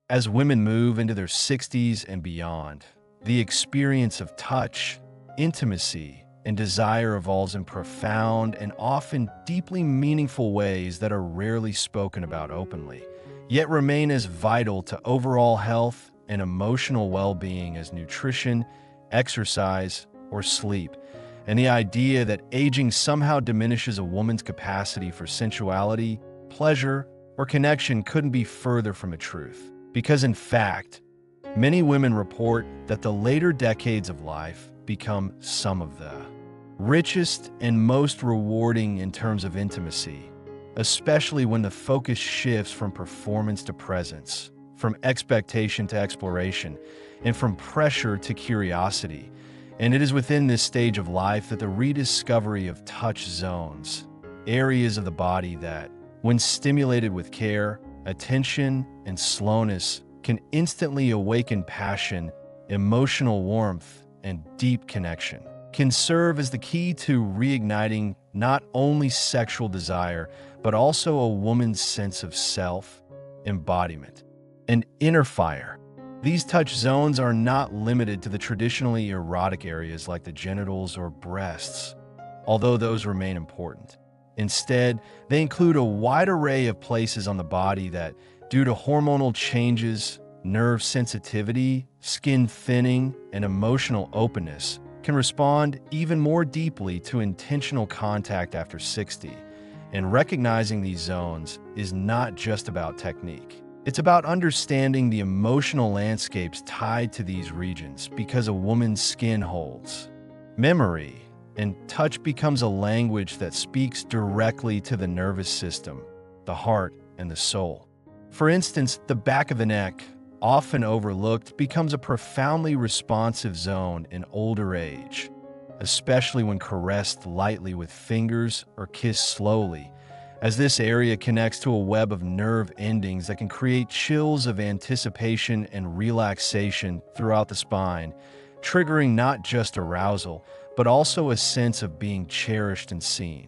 As women move into their 60s and beyond, the experience of touch, intimacy, and desire evolves in profound and often deeply meaningful ways that are rarely spoken about openly, yet remain as vital to overall health and emotional well-being as nutrition, exercise, or sleep. And the idea that aging somehow diminishes a woman's capacity for sensuality, pleasure, or connection couldn't be further from a truth. Because in fact, many women report that the later decades of life become some of the richest and most rewarding in terms of intimacy, especially when the focus shifts from performance to presence, from expectation to exploration, and from pressure to curiosity. And it is within this stage of life that the rediscovery of touch zones, areas of the body that, when stimulated with care, attention, and slowness, can instantly awaken passion, emotional warmth, and deep connection, can serve as the key to reigniting not only sexual desire, but also a woman's sense of self, embodiment, and inner fire. These touch zones are not limited to the traditionally erotic areas like the genitals or breasts, although those remain important. Instead, they include a wide array of places on the body that, due to hormonal changes, nerve sensitivity, skin thinning, and emotional openness, can respond even more deeply to intentional contact after 60. And recognizing these zones is not just about technique. It's about understanding the emotional landscapes tied to these regions, because a woman's skin holds memory, and touch becomes a language that speaks directly to the nervous system, the heart, and the soul. For instance, the back of the neck, often overlooked, becomes a profoundly responsive zone in older age, especially when caressed lightly with fingers or kissed slowly, as this area connects to a web of nerve endings that can create chills of anticipation and relaxation throughout the spine, triggering not just arousal, but also a sense of being cherished and seen.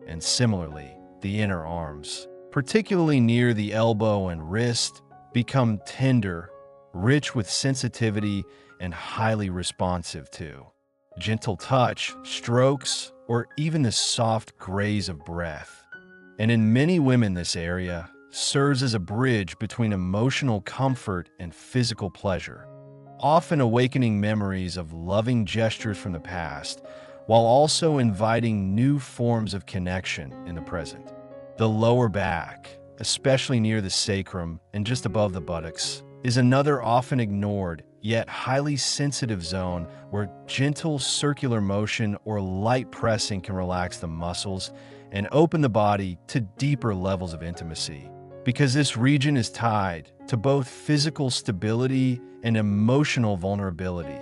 And similarly, the inner arms, particularly near the elbow and wrist, become tender, rich with sensitivity, and highly responsive to gentle touch, strokes, or even the soft graze of breath. And in many women, this area serves as a bridge between emotional comfort and physical pleasure, often awakening memories of loving gestures from the past, while also inviting new forms of connection in the present. The lower back, especially near the sacrum and just above the buttocks, is another often ignored yet highly sensitive zone where gentle circular motion or light pressing can relax the muscles and open the body to deeper levels of intimacy. Because this region is tied to both physical stability and emotional vulnerability,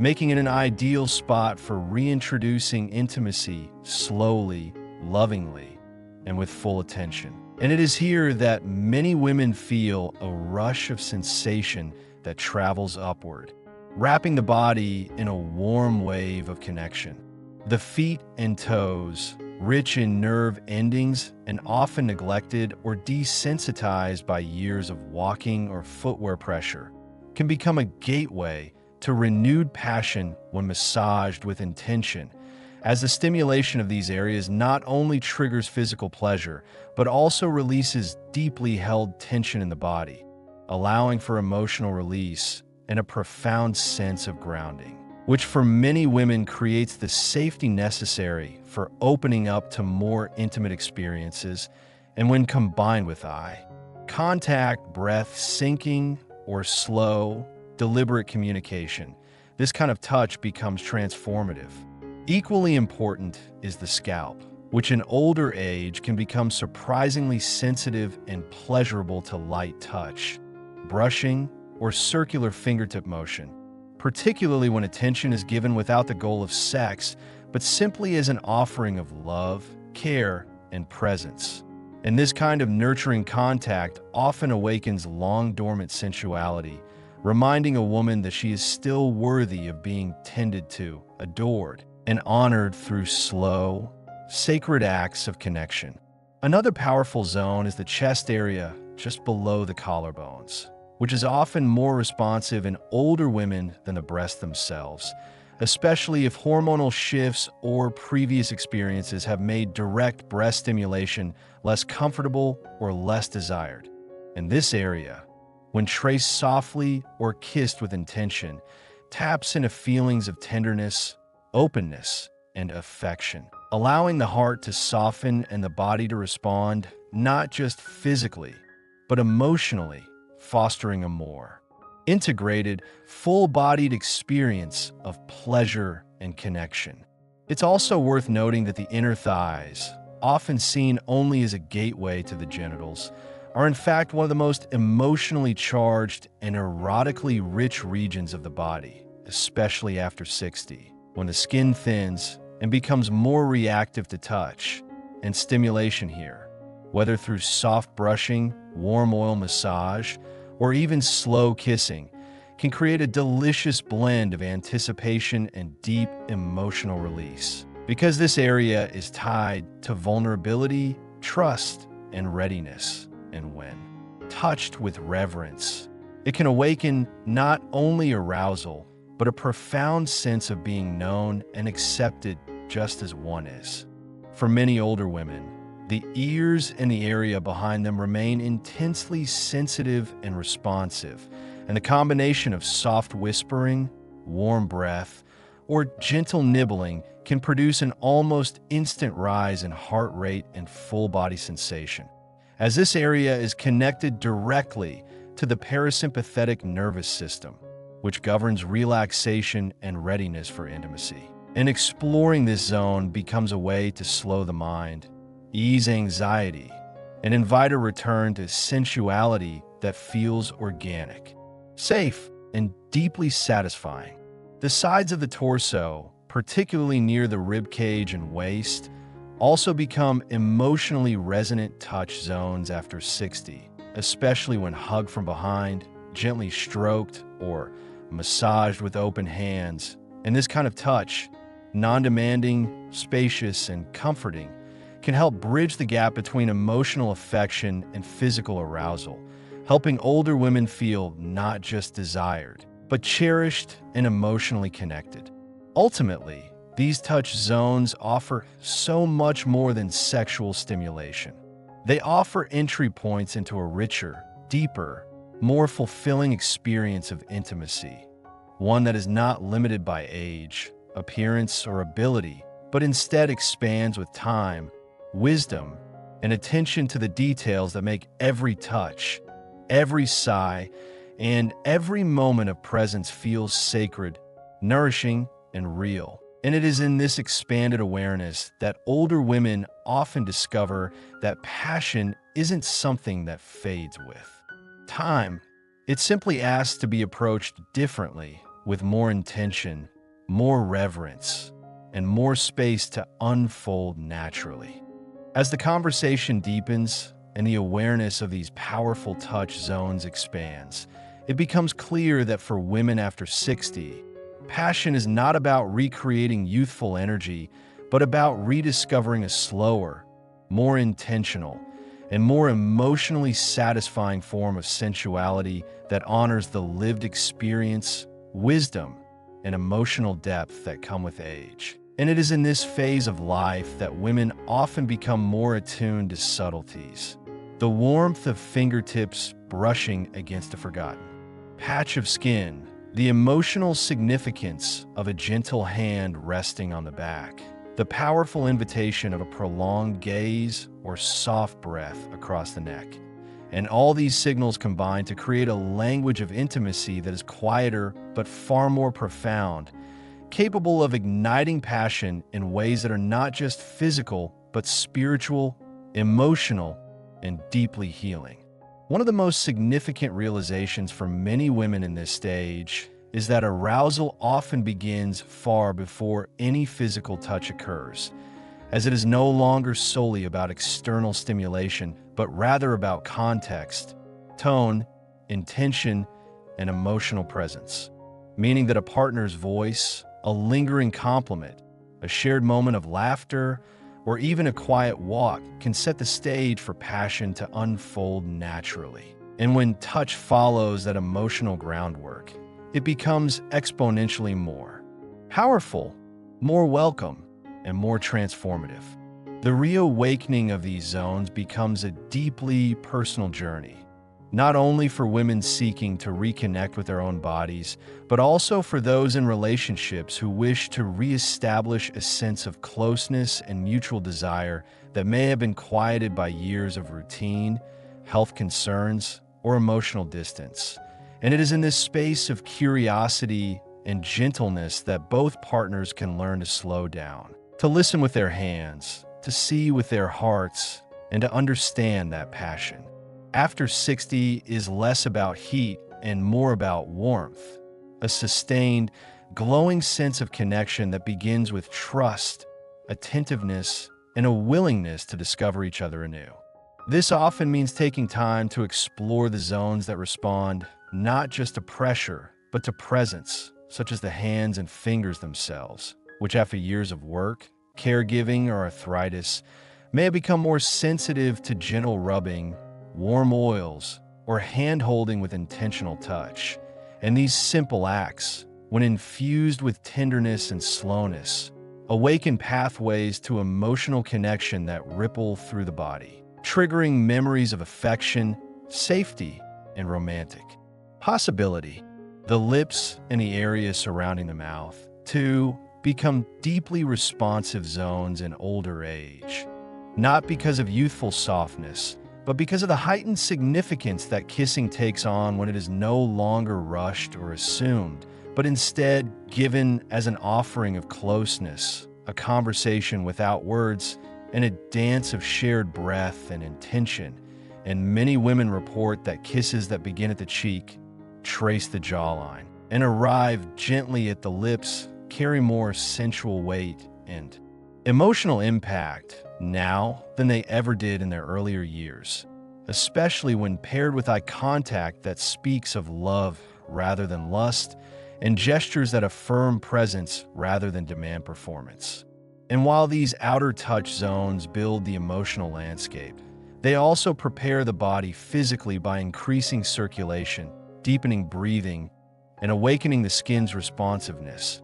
making it an ideal spot for reintroducing intimacy slowly, lovingly, and with full attention. And it is here that many women feel a rush of sensation that travels upward, wrapping the body in a warm wave of connection. The feet and toes, rich in nerve endings and often neglected or desensitized by years of walking or footwear pressure, can become a gateway to renewed passion when massaged with intention, as the stimulation of these areas not only triggers physical pleasure, but also releases deeply held tension in the body, allowing for emotional release and a profound sense of grounding, which for many women creates the safety necessary for opening up to more intimate experiences. And when combined with eye contact, breath syncing, or slow, deliberate communication, this kind of touch becomes transformative. Equally important is the scalp, which in older age can become surprisingly sensitive and pleasurable to light touch, brushing, or circular fingertip motion, particularly when attention is given without the goal of sex, but simply as an offering of love, care, and presence. And this kind of nurturing contact often awakens long-dormant sensuality, reminding a woman that she is still worthy of being tended to, adored, and honored through slow, sacred acts of connection. Another powerful zone is the chest area just below the collarbones, which is often more responsive in older women than the breasts themselves, especially if hormonal shifts or previous experiences have made direct breast stimulation less comfortable or less desired. In this area, when traced softly or kissed with intention, taps into feelings of tenderness, openness, and affection, allowing the heart to soften and the body to respond not just physically, but emotionally, fostering a more integrated, full-bodied experience of pleasure and connection. It's also worth noting that the inner thighs, often seen only as a gateway to the genitals, are in fact one of the most emotionally charged and erotically rich regions of the body, especially after 60, when the skin thins and becomes more reactive to touch and stimulation here, whether through soft brushing, warm oil massage, or even slow kissing, can create a delicious blend of anticipation and deep emotional release. Because this area is tied to vulnerability, trust, and readiness, and when touched with reverence, it can awaken not only arousal, but a profound sense of being known and accepted just as one is. For many older women, the ears and the area behind them remain intensely sensitive and responsive, and the combination of soft whispering, warm breath, or gentle nibbling can produce an almost instant rise in heart rate and full-body sensation, as this area is connected directly to the parasympathetic nervous system, which governs relaxation and readiness for intimacy. And exploring this zone becomes a way to slow the mind, ease anxiety, and invite a return to sensuality that feels organic, safe, and deeply satisfying. The sides of the torso, particularly near the rib cage and waist, also become emotionally resonant touch zones after 60, especially when hugged from behind, gently stroked, or massaged with open hands. And this kind of touch, non-demanding, spacious, and comforting, can help bridge the gap between emotional affection and physical arousal, helping older women feel not just desired, but cherished and emotionally connected. Ultimately, these touch zones offer so much more than sexual stimulation. They offer entry points into a richer, deeper, more fulfilling experience of intimacy, one that is not limited by age, appearance, or ability, but instead expands with time, wisdom, and attention to the details that make every touch, every sigh, and every moment of presence feel sacred, nourishing, and real. And it is in this expanded awareness that older women often discover that passion isn't something that fades with time. It simply asks to be approached differently, with more intention, more reverence, and more space to unfold naturally. As the conversation deepens and the awareness of these powerful touch zones expands, it becomes clear that for women after 60, passion is not about recreating youthful energy, but about rediscovering a slower, more intentional, and more emotionally satisfying form of sensuality that honors the lived experience, wisdom, and emotional depth that come with age. And it is in this phase of life that women often become more attuned to subtleties. The warmth of fingertips brushing against a forgotten patch of skin, the emotional significance of a gentle hand resting on the back, the powerful invitation of a prolonged gaze or soft breath across the neck. And all these signals combine to create a language of intimacy that is quieter but far more profound, capable of igniting passion in ways that are not just physical, but spiritual, emotional, and deeply healing. One of the most significant realizations for many women in this stage is that arousal often begins far before any physical touch occurs, as it is no longer solely about external stimulation, but rather about context, tone, intention, and emotional presence, meaning that a partner's voice, a lingering compliment, a shared moment of laughter, or even a quiet walk can set the stage for passion to unfold naturally. And when touch follows that emotional groundwork, it becomes exponentially more powerful, more welcome, and more transformative. The reawakening of these zones becomes a deeply personal journey, not only for women seeking to reconnect with their own bodies, but also for those in relationships who wish to reestablish a sense of closeness and mutual desire that may have been quieted by years of routine, health concerns, or emotional distance. And it is in this space of curiosity and gentleness that both partners can learn to slow down, to listen with their hands, to see with their hearts, and to understand that passion. After 60 is less about heat and more about warmth, a sustained, glowing sense of connection that begins with trust, attentiveness, and a willingness to discover each other anew. This often means taking time to explore the zones that respond not just to pressure, but to presence, such as the hands and fingers themselves, which after years of work, caregiving, or arthritis, may have become more sensitive to gentle rubbing, warm oils, or hand-holding with intentional touch. And these simple acts, when infused with tenderness and slowness, awaken pathways to emotional connection that ripple through the body, triggering memories of affection, safety, and romantic possibility. The lips and the area surrounding the mouth, too, become deeply responsive zones in older age, not because of youthful softness, but because of the heightened significance that kissing takes on when it is no longer rushed or assumed, but instead given as an offering of closeness, a conversation without words, and a dance of shared breath and intention. And many women report that kisses that begin at the cheek, trace the jawline, and arrive gently at the lips carry more sensual weight and emotional impact now than they ever did in their earlier years, especially when paired with eye contact that speaks of love rather than lust, and gestures that affirm presence rather than demand performance. And while these outer touch zones build the emotional landscape, they also prepare the body physically by increasing circulation, deepening breathing, and awakening the skin's responsiveness,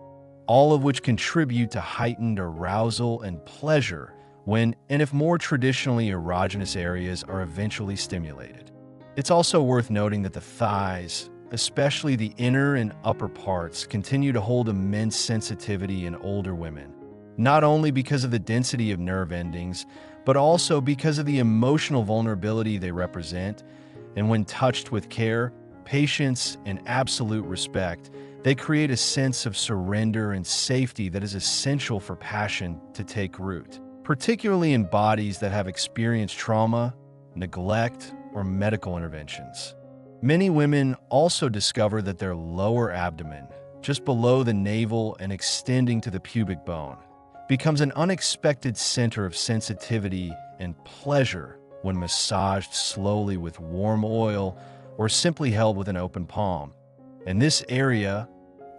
all of which contribute to heightened arousal and pleasure when, and if more traditionally erogenous areas are eventually stimulated. It's also worth noting that the thighs, especially the inner and upper parts, continue to hold immense sensitivity in older women, not only because of the density of nerve endings, but also because of the emotional vulnerability they represent. And when touched with care, patience, and absolute respect, they create a sense of surrender and safety that is essential for passion to take root, particularly in bodies that have experienced trauma, neglect, or medical interventions. Many women also discover that their lower abdomen, just below the navel and extending to the pubic bone, becomes an unexpected center of sensitivity and pleasure when massaged slowly with warm oil or simply held with an open palm. And this area,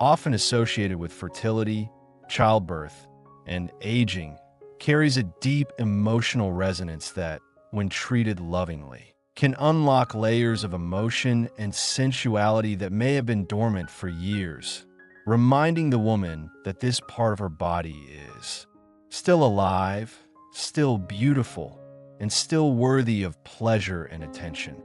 often associated with fertility, childbirth, and aging, carries a deep emotional resonance that, when treated lovingly, can unlock layers of emotion and sensuality that may have been dormant for years, reminding the woman that this part of her body is still alive, still beautiful, and still worthy of pleasure and attention.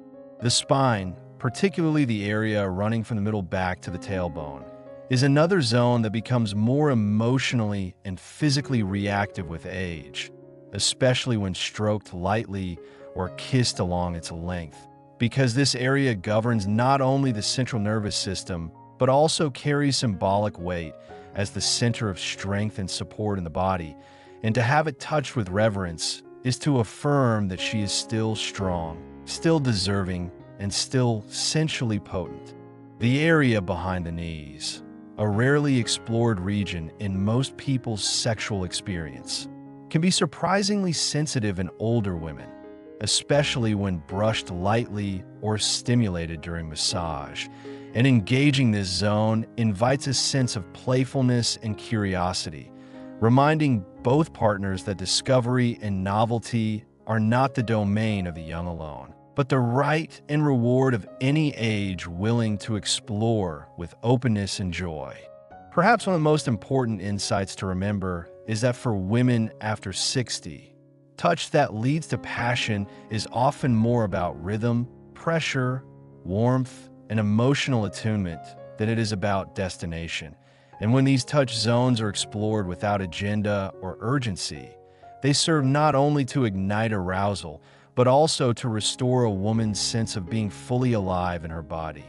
The spine, particularly the area running from the middle back to the tailbone, is another zone that becomes more emotionally and physically reactive with age, especially when stroked lightly or kissed along its length, because this area governs not only the central nervous system, but also carries symbolic weight as the center of strength and support in the body. And to have it touched with reverence is to affirm that she is still strong, still deserving, and still sensually potent. The area behind the knees, a rarely explored region in most people's sexual experience, can be surprisingly sensitive in older women, especially when brushed lightly or stimulated during massage. And engaging this zone invites a sense of playfulness and curiosity, reminding both partners that discovery and novelty are not the domain of the young alone. but the right and reward of any age willing to explore with openness and joy. Perhaps one of the most important insights to remember is that for women after 60, touch that leads to passion is often more about rhythm, pressure, warmth, and emotional attunement than it is about destination. And when these touch zones are explored without agenda or urgency, they serve not only to ignite arousal, but also to restore a woman's sense of being fully alive in her body,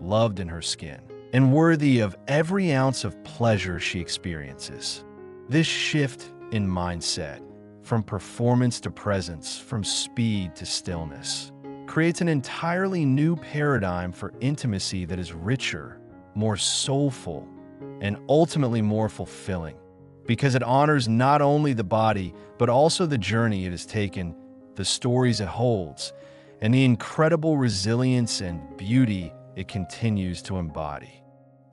loved in her skin, and worthy of every ounce of pleasure she experiences. This shift in mindset, from performance to presence, from speed to stillness, creates an entirely new paradigm for intimacy that is richer, more soulful, and ultimately more fulfilling, because it honors not only the body, but also the journey it has taken, the stories it holds, and the incredible resilience and beauty it continues to embody.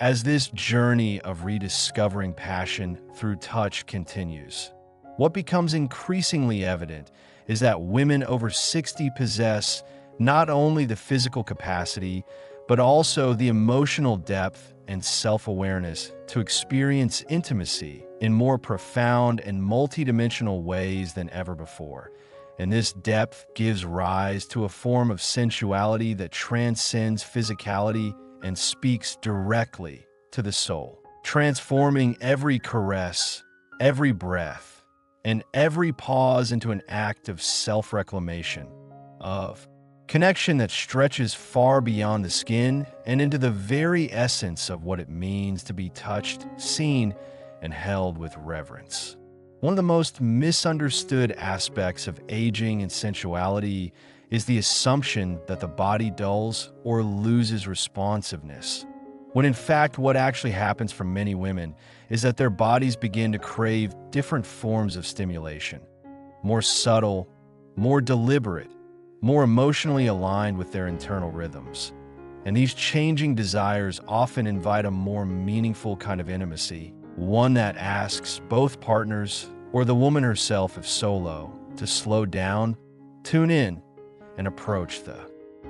As this journey of rediscovering passion through touch continues, what becomes increasingly evident is that women over 60 possess not only the physical capacity, but also the emotional depth and self-awareness to experience intimacy in more profound and multidimensional ways than ever before. And this depth gives rise to a form of sensuality that transcends physicality and speaks directly to the soul, transforming every caress, every breath, and every pause into an act of self-reclamation, of connection that stretches far beyond the skin and into the very essence of what it means to be touched, seen, and held with reverence. One of the most misunderstood aspects of aging and sensuality is the assumption that the body dulls or loses responsiveness, when in fact what actually happens for many women is that their bodies begin to crave different forms of stimulation, more subtle, more deliberate, more emotionally aligned with their internal rhythms. And these changing desires often invite a more meaningful kind of intimacy, one that asks both partners, or the woman herself if solo, to slow down, tune in, and approach the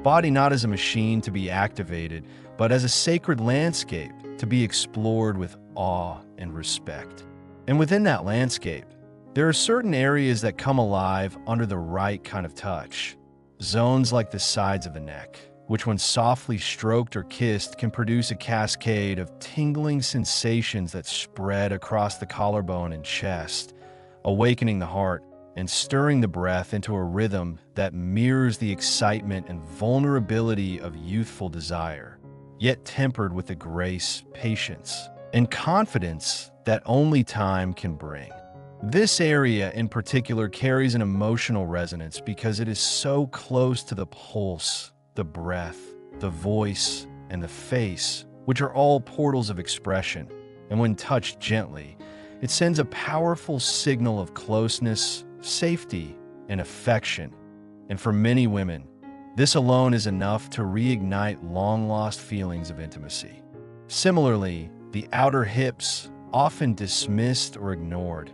body not as a machine to be activated, but as a sacred landscape to be explored with awe and respect. And within that landscape, there are certain areas that come alive under the right kind of touch. Zones like the sides of the neck, which when softly stroked or kissed can produce a cascade of tingling sensations that spread across the collarbone and chest, awakening the heart and stirring the breath into a rhythm that mirrors the excitement and vulnerability of youthful desire, yet tempered with the grace, patience, and confidence that only time can bring. This area in particular carries an emotional resonance because it is so close to the pulse, the breath, the voice, and the face, which are all portals of expression. And when touched gently, it sends a powerful signal of closeness, safety, and affection. And for many women, this alone is enough to reignite long-lost feelings of intimacy. Similarly, the outer hips, often dismissed or ignored,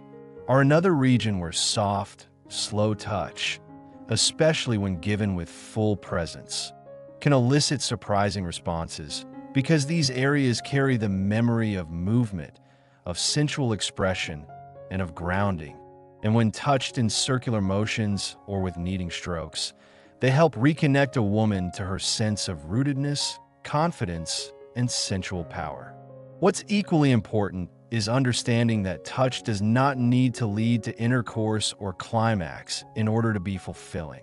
are another region where soft, slow touch, especially when given with full presence, can elicit surprising responses because these areas carry the memory of movement, of sensual expression, and of grounding. And when touched in circular motions or with kneading strokes, they help reconnect a woman to her sense of rootedness, confidence, and sensual power. What's equally important is understanding that touch does not need to lead to intercourse or climax in order to be fulfilling.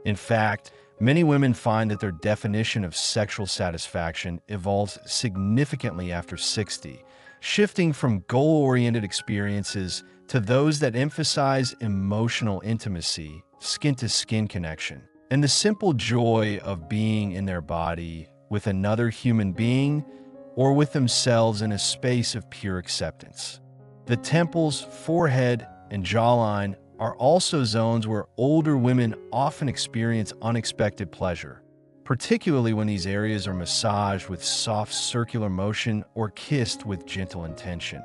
In fact, many women find that their definition of sexual satisfaction evolves significantly after 60, shifting from goal-oriented experiences to those that emphasize emotional intimacy, skin-to-skin connection, and the simple joy of being in their body with another human being or with themselves in a space of pure acceptance. The temples, forehead, and jawline are also zones where older women often experience unexpected pleasure, particularly when these areas are massaged with soft circular motion or kissed with gentle intention,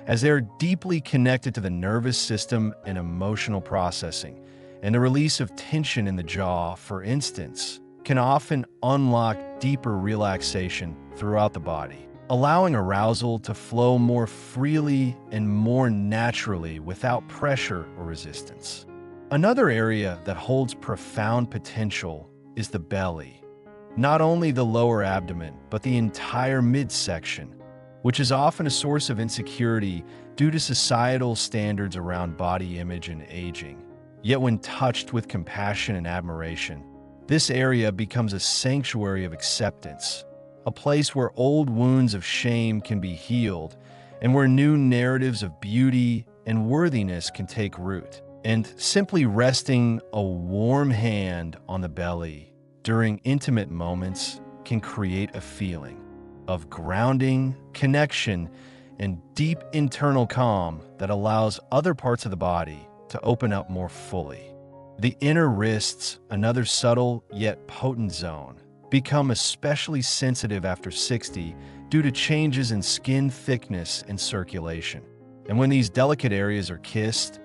as they are deeply connected to the nervous system and emotional processing, And the release of tension in the jaw, for instance, can often unlock deeper relaxation throughout the body, allowing arousal to flow more freely and more naturally without pressure or resistance. Another area that holds profound potential is the belly. Not only the lower abdomen, but the entire midsection, which is often a source of insecurity due to societal standards around body image and aging. Yet when touched with compassion and admiration, this area becomes a sanctuary of acceptance, a place where old wounds of shame can be healed and where new narratives of beauty and worthiness can take root. And simply resting a warm hand on the belly during intimate moments can create a feeling of grounding, connection, and deep internal calm that allows other parts of the body to open up more fully. The inner wrists, another subtle yet potent zone, become especially sensitive after 60 due to changes in skin thickness and circulation. And when these delicate areas are kissed,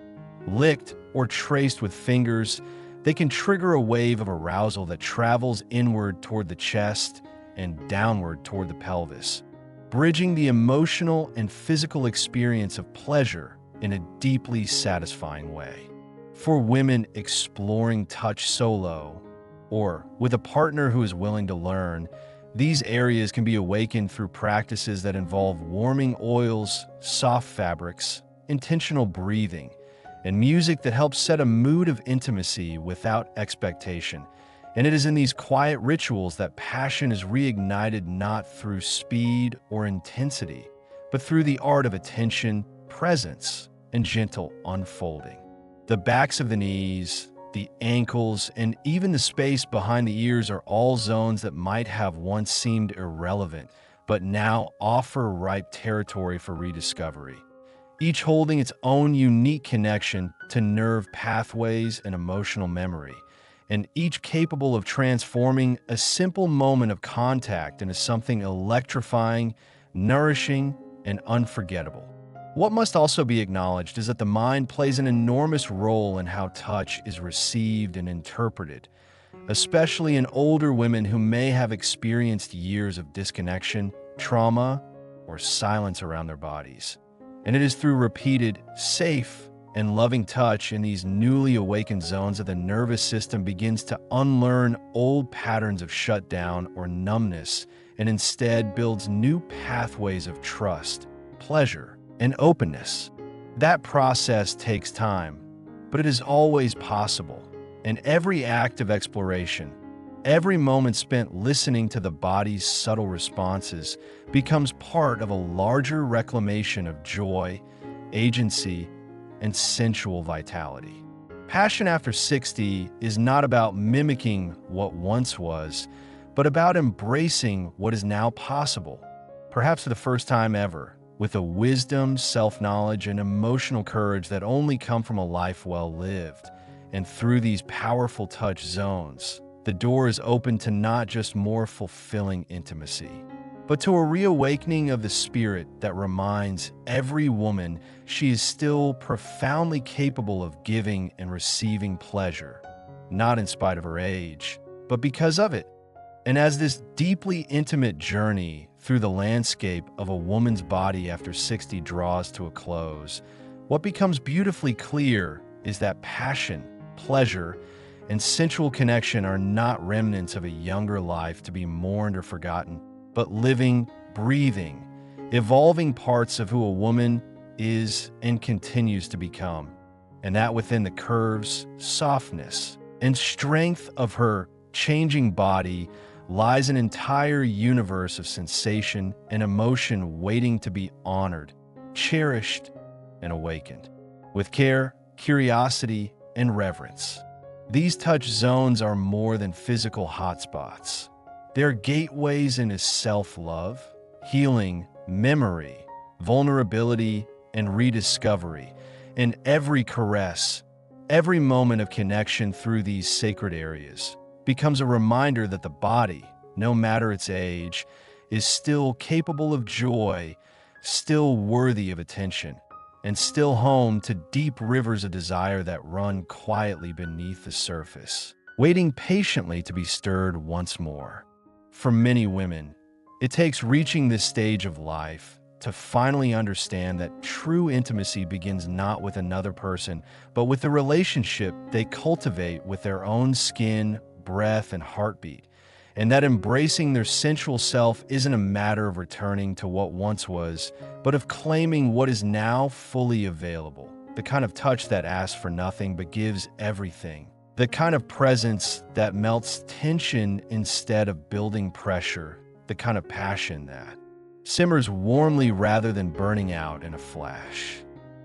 licked, or traced with fingers, they can trigger a wave of arousal that travels inward toward the chest and downward toward the pelvis, bridging the emotional and physical experience of pleasure in a deeply satisfying way. For women exploring touch solo or with a partner who is willing to learn, these areas can be awakened through practices that involve warming oils, soft fabrics, intentional breathing, and music that helps set a mood of intimacy without expectation. And it is in these quiet rituals that passion is reignited not through speed or intensity, but through the art of attention, presence, and gentle unfolding. The backs of the knees, the ankles, and even the space behind the ears are all zones that might have once seemed irrelevant, but now offer ripe territory for rediscovery, each holding its own unique connection to nerve pathways and emotional memory, and each capable of transforming a simple moment of contact into something electrifying, nourishing, and unforgettable. What must also be acknowledged is that the mind plays an enormous role in how touch is received and interpreted, especially in older women who may have experienced years of disconnection, trauma, or silence around their bodies. And it is through repeated, safe, and loving touch in these newly awakened zones that the nervous system begins to unlearn old patterns of shutdown or numbness and instead builds new pathways of trust, pleasure, and openness. That process takes time, but it is always possible. And every act of exploration, every moment spent listening to the body's subtle responses becomes part of a larger reclamation of joy, agency, and sensual vitality. Passion after 60 is not about mimicking what once was, but about embracing what is now possible, perhaps for the first time ever, with a wisdom, self-knowledge, and emotional courage that only come from a life well lived. And through these powerful touch zones, the door is open to not just more fulfilling intimacy, but to a reawakening of the spirit that reminds every woman she is still profoundly capable of giving and receiving pleasure, not in spite of her age, but because of it. And as this deeply intimate journey through the landscape of a woman's body after 60 draws to a close, what becomes beautifully clear is that passion, pleasure, and sensual connection are not remnants of a younger life to be mourned or forgotten, but living, breathing, evolving parts of who a woman is and continues to become. And that within the curves, softness, and strength of her changing body lies an entire universe of sensation and emotion waiting to be honored, cherished, and awakened. With care, curiosity, and reverence. These touch zones are more than physical hotspots. They're gateways into self-love, healing, memory, vulnerability, and rediscovery. And every caress, every moment of connection through these sacred areas becomes a reminder that the body, no matter its age, is still capable of joy, still worthy of attention, and still home to deep rivers of desire that run quietly beneath the surface, waiting patiently to be stirred once more. For many women, it takes reaching this stage of life to finally understand that true intimacy begins not with another person, but with the relationship they cultivate with their own skin, breath, and heartbeat, and that embracing their sensual self isn't a matter of returning to what once was, but of claiming what is now fully available, the kind of touch that asks for nothing but gives everything, the kind of presence that melts tension instead of building pressure, the kind of passion that simmers warmly rather than burning out in a flash.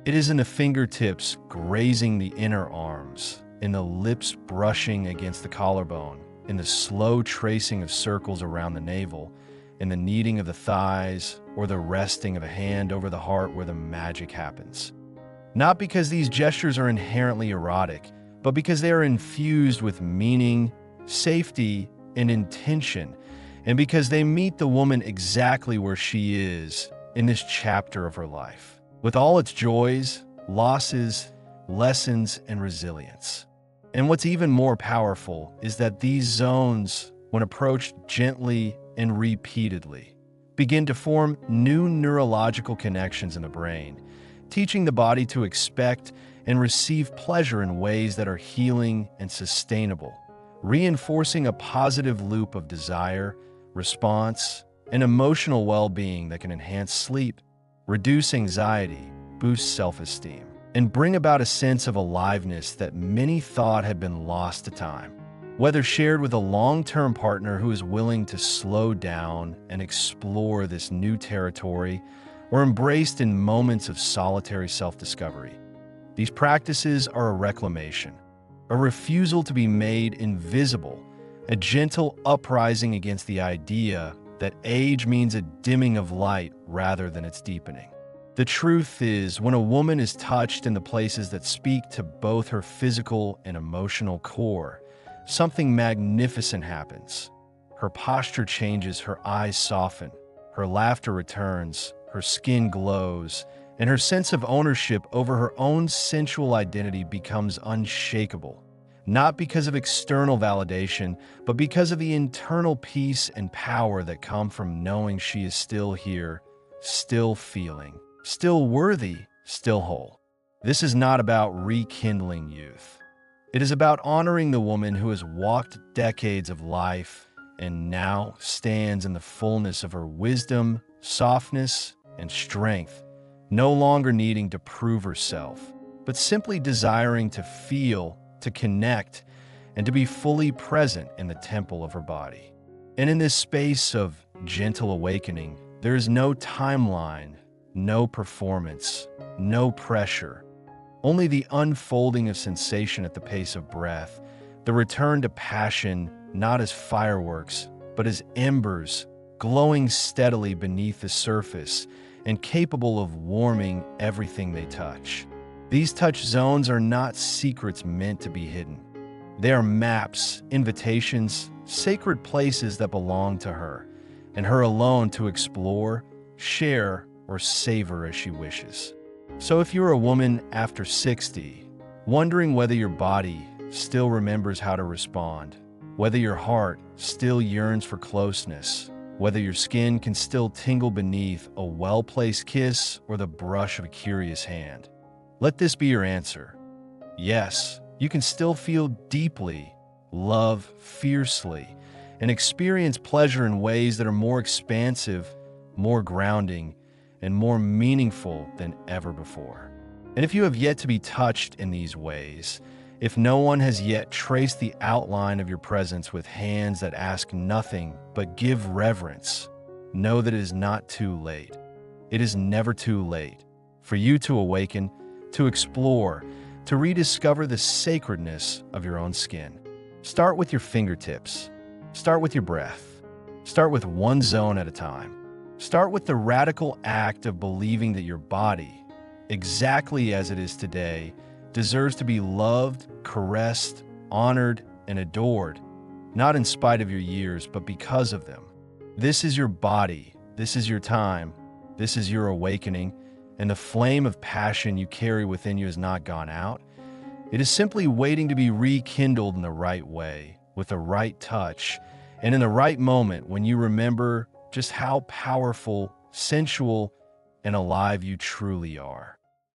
It is in the fingertips grazing the inner arms, in the lips brushing against the collarbone, in the slow tracing of circles around the navel, in the kneading of the thighs, or the resting of a hand over the heart where the magic happens. Not because these gestures are inherently erotic, but because they are infused with meaning, safety, and intention, and because they meet the woman exactly where she is in this chapter of her life, with all its joys, losses, lessons, and resilience. And what's even more powerful is that these zones, when approached gently and repeatedly, begin to form new neurological connections in the brain, teaching the body to expect and receive pleasure in ways that are healing and sustainable, reinforcing a positive loop of desire, response, and emotional well-being that can enhance sleep, reduce anxiety, boost self-esteem, and bring about a sense of aliveness that many thought had been lost to time. Whether shared with a long-term partner who is willing to slow down and explore this new territory, or embraced in moments of solitary self-discovery, these practices are a reclamation, a refusal to be made invisible, a gentle uprising against the idea that age means a dimming of light rather than its deepening. The truth is, when a woman is touched in the places that speak to both her physical and emotional core, something magnificent happens. Her posture changes, her eyes soften, her laughter returns, her skin glows, and her sense of ownership over her own sensual identity becomes unshakable. Not because of external validation, but because of the internal peace and power that come from knowing she is still here, still feeling, still worthy, still whole. This is not about rekindling youth. It is about honoring the woman who has walked decades of life and now stands in the fullness of her wisdom, softness, and strength, no longer needing to prove herself, but simply desiring to feel, to connect, and to be fully present in the temple of her body. And in this space of gentle awakening, there is no timeline, no performance, no pressure, only the unfolding of sensation at the pace of breath, the return to passion not as fireworks, but as embers glowing steadily beneath the surface and capable of warming everything they touch. These touch zones are not secrets meant to be hidden. They are maps, invitations, sacred places that belong to her, and her alone to explore, share, or savor as she wishes. So if you're a woman after 60, wondering whether your body still remembers how to respond, whether your heart still yearns for closeness, whether your skin can still tingle beneath a well-placed kiss or the brush of a curious hand, let this be your answer. Yes, you can still feel deeply, love fiercely, and experience pleasure in ways that are more expansive, more grounding, and more meaningful than ever before. And if you have yet to be touched in these ways, if no one has yet traced the outline of your presence with hands that ask nothing but give reverence, know that it is not too late. It is never too late for you to awaken, to explore, to rediscover the sacredness of your own skin. Start with your fingertips. Start with your breath. Start with one zone at a time. Start with the radical act of believing that your body, exactly as it is today, deserves to be loved, caressed, honored, and adored, not in spite of your years, but because of them. This is your body. This is your time. This is your awakening. and the flame of passion you carry within you has not gone out, it is simply waiting to be rekindled in the right way, with the right touch, and in the right moment when you remember just how powerful, sensual, and alive you truly are.